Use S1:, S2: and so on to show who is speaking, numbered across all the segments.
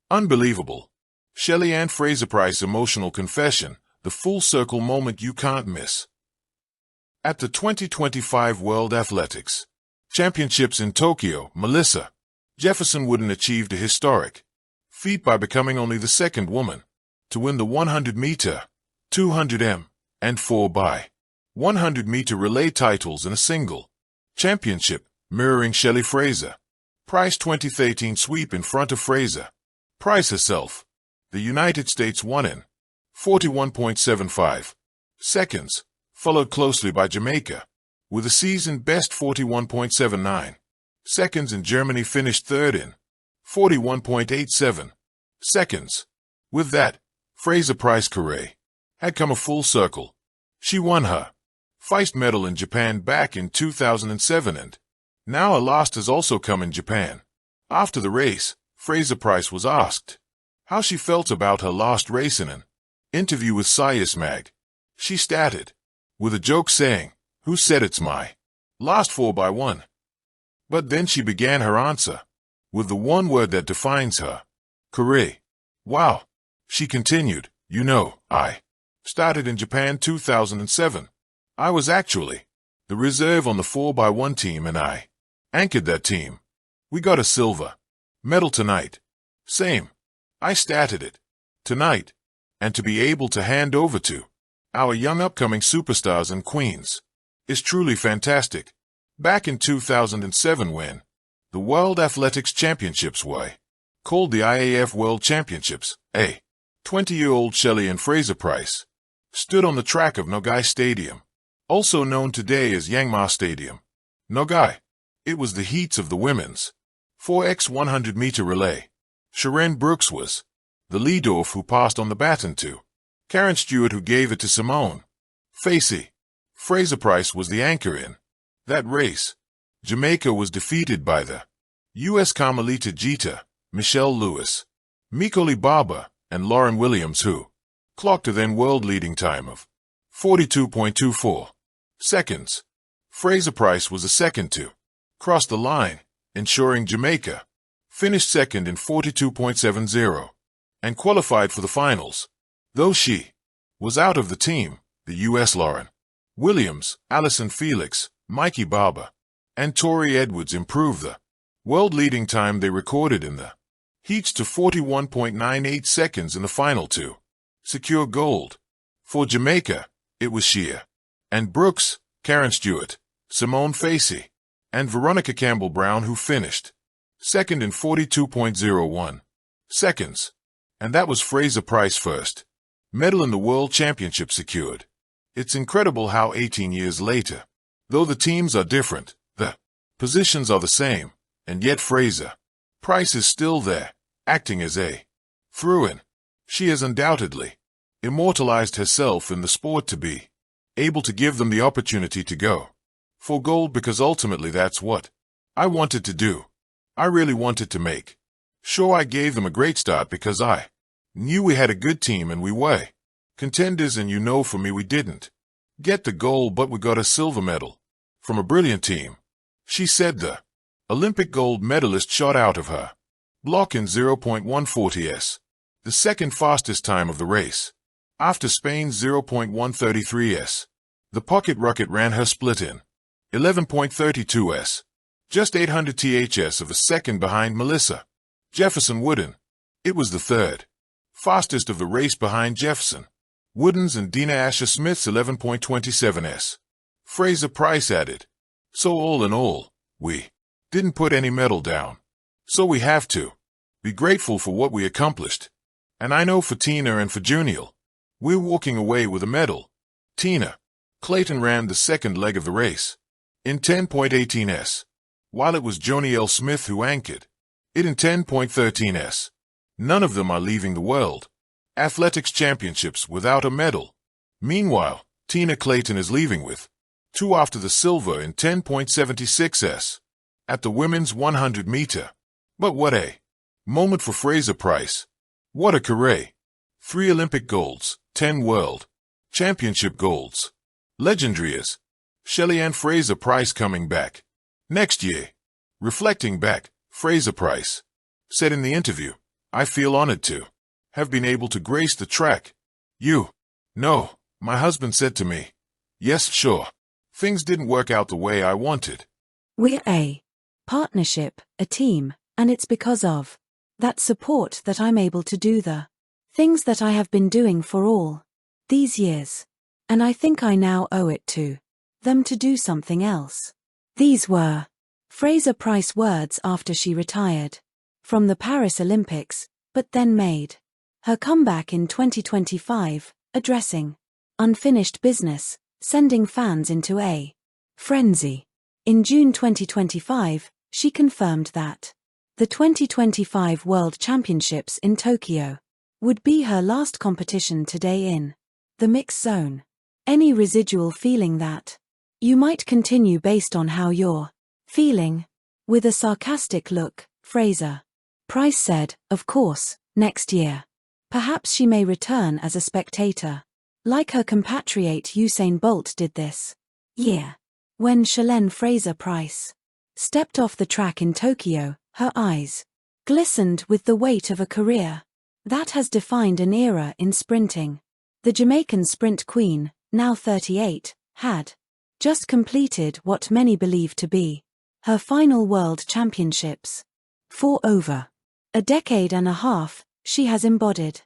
S1: Unbelievable. Shelly and Fraser Pryce emotional confession, the full circle moment you can't miss. At the 2025 World Athletics Championships in Tokyo, Melissa Jefferson Wooden achieved a historic feat by becoming only the second woman to win the 100-meter, 200 and 4x100-meter relay titles in a single championship, mirroring Shelly Fraser Pryce 2013 sweep in front of Fraser Pryce herself. The United States won in 41.75 seconds, followed closely by Jamaica with a season-best 41.79 seconds, and Germany finished third in 41.87 seconds. With that, Fraser Pryce career had come a full circle. She won her first medal in Japan back in 2007, and now her last has also come in Japan. After the race, Fraser Pryce was asked how she felt about her last race in an interview with Science Mag. She started with a joke saying, "Who said it's my last 4x1? But then she began her answer with the one word that defines her career. "Wow," she continued, "you know, I started in Japan 2007. I was actually the reserve on the 4x1 team and I anchored that team. We got a silver medal tonight. Same. I started it tonight. And to be able to hand over to our young upcoming superstars and queens is truly fantastic." Back in 2007, when the World Athletics Championships were called the IAF World Championships, a 20-year-old Shelly and Fraser Pryce stood on the track of Nogai Stadium, also known today as Yangma Stadium, Nogai. It was the heats of the women's 4x100-meter relay. Sharon Brooks was the leadoff, who passed on the baton to Karen Stewart, who gave it to Simone Facey. Fraser Pryce was the anchor in that race. Jamaica was defeated by the U.S. Carmelita Jeter, Michelle Lewis, Mikoli Barber, and Lauren Williams, who clocked a then world-leading time of 42.24 seconds. Fraser Pryce was the second to cross the line, ensuring Jamaica finished second in 42.70 and qualified for the finals. Though she was out of the team, the U.S. Lauren Williams, Allison Felix, Mikey Barber, and Tori Edwards improved the world-leading time they recorded in the heats to 41.98 seconds in the final to secure gold. For Jamaica, it was Shea and Brooks, Karen Stewart, Simone Facey, and Veronica Campbell-Brown who finished second in 42.01 seconds. And that was Fraser Pryce's first medal in the World Championship secured. It's incredible how 18 years later, though the teams are different, the positions are the same, and yet Fraser Pryce is still there, acting as a through-in. She has undoubtedly immortalized herself in the sport to be able to give them the opportunity to go for gold, because ultimately that's what I wanted to do. I really wanted to make sure I gave them a great start, because I knew we had a good team and we were contenders, and you know, for me, we didn't get the gold, but we got a silver medal from a brilliant team." She said the Olympic gold medalist shot out of her block in 0.140s, the second fastest time of the race, after Spain's 0.133s. The pocket rocket ran her split in 11.32s, just 800 ths of a second behind Melissa Jefferson Wooden. It was the third fastest of the race behind Jefferson Wooden's and Dina Asher Smith's 11.27s. Fraser Pryce added, "So all in all, we didn't put any medal down. So we have to be grateful for what we accomplished. And I know for Tina and for Junior, we're walking away with a medal." Tina Clayton ran the second leg of the race in 10.18s, while it was Joni L. Smith who anchored it in 10.13s. None of them are leaving the World Athletics Championships without a medal. Meanwhile, Tina Clayton is leaving with 2 after the silver in 10.76s at the women's 100-meter. But what a moment for Fraser Pryce. What a career. 3 Olympic golds, 10 World Championship golds. Legendary as Shelly and Fraser Pryce coming back next year. Reflecting back, Fraser Pryce said in the interview, I feel honored to have been able to grace the track. You. No, my husband said to me. Yes, sure. Things didn't work out the way I wanted.
S2: We're a partnership, a team, and it's because of that support that I'm able to do the things that I have been doing for all these years. And I think I now owe it to them to do something else. These were Fraser Pryce words after she retired from the Paris Olympics, but then made her comeback in 2025, addressing unfinished business, sending fans into a frenzy. In June 2025, she confirmed that the 2025 World Championships in Tokyo would be her last competition today in the mixed zone. Any residual feeling that you might continue based on how you're feeling? With a sarcastic look, Fraser Pryce said, of course, next year. Perhaps she may return as a spectator, like her compatriot Usain Bolt did this year. When Shelly Fraser Pryce stepped off the track in Tokyo, her eyes glistened with the weight of a career that has defined an era in sprinting. The Jamaican sprint queen, now 38, had just completed what many believe to be her final World Championships. For over a decade and a half, she has embodied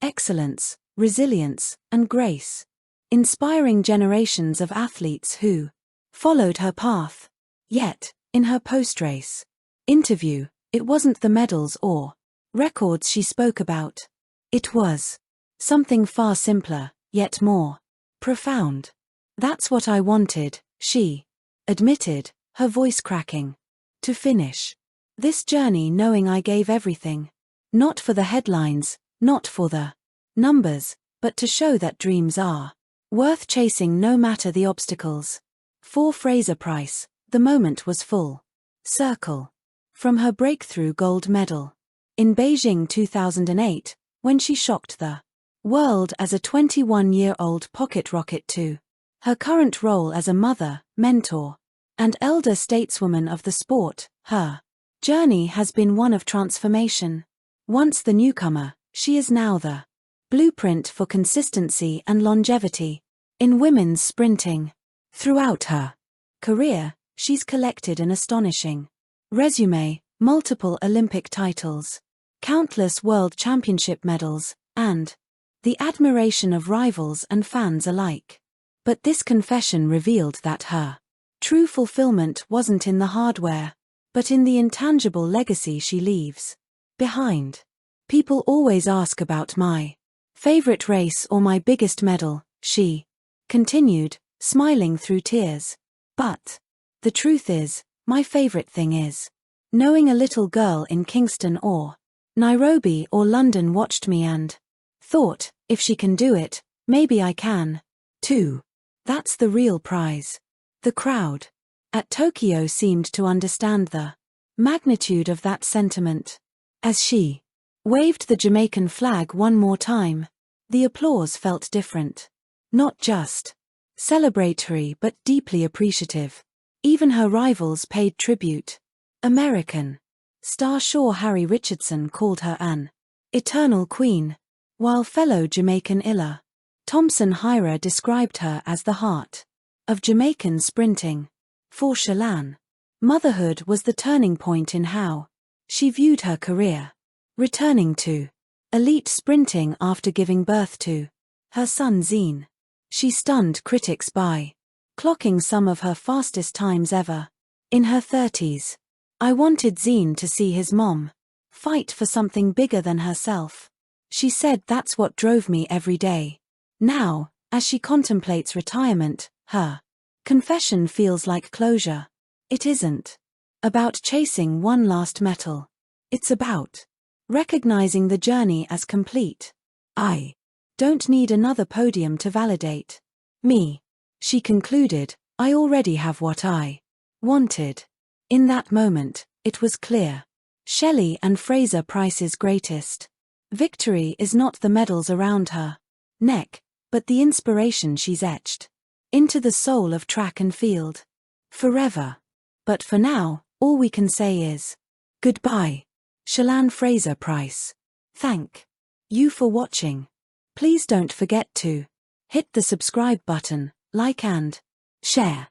S2: excellence, resilience, and grace, inspiring generations of athletes who followed her path. Yet, in her post-race interview, it wasn't the medals or records she spoke about. It was something far simpler, yet more profound. That's what I wanted, she admitted, her voice cracking. To finish this journey knowing I gave everything. Not for the headlines, not for the numbers, but to show that dreams are worth chasing no matter the obstacles. For Fraser Pryce, the moment was full circle. From her breakthrough gold medal in Beijing 2008, when she shocked the world as a 21-year-old pocket rocket, to her current role as a mother, mentor, and elder stateswoman of the sport, her journey has been one of transformation. Once the newcomer, she is now the blueprint for consistency and longevity in women's sprinting. Throughout her career, she's collected an astonishing resume, multiple Olympic titles, countless World Championship medals, and the admiration of rivals and fans alike. But this confession revealed that her true fulfillment wasn't in the hardware, but in the intangible legacy she leaves behind. People always ask about my favorite race or my biggest medal, she continued, smiling through tears. But the truth is, my favorite thing is knowing a little girl in Kingston or Nairobi or London watched me and thought, if she can do it, maybe I can too. That's the real prize. The crowd at Tokyo seemed to understand the magnitude of that sentiment. As she waved the Jamaican flag one more time, the applause felt different. Not just celebratory but deeply appreciative. Even her rivals paid tribute. American star Shaw Harry Richardson called her an eternal queen, while fellow Jamaican Illa Thompson Hyra described her as the heart of Jamaican sprinting. For Shelly, motherhood was the turning point in how she viewed her career. Returning to elite sprinting after giving birth to her son Zine, she stunned critics by clocking some of her fastest times ever. In her 30s, I wanted Zine to see his mom fight for something bigger than herself. She said that's what drove me every day. Now, as she contemplates retirement, her confession feels like closure. It isn't about chasing one last medal. It's about recognizing the journey as complete. I don't need another podium to validate me, she concluded. I already have what I wanted. In that moment, it was clear. Shelly and Fraser Pryce's greatest victory is not the medals around her neck, but the inspiration she's etched into the soul of track and field forever. But for now, all we can say is goodbye, Shelly Fraser Pryce. Thank you for watching. Please don't forget to hit the subscribe button, like and share.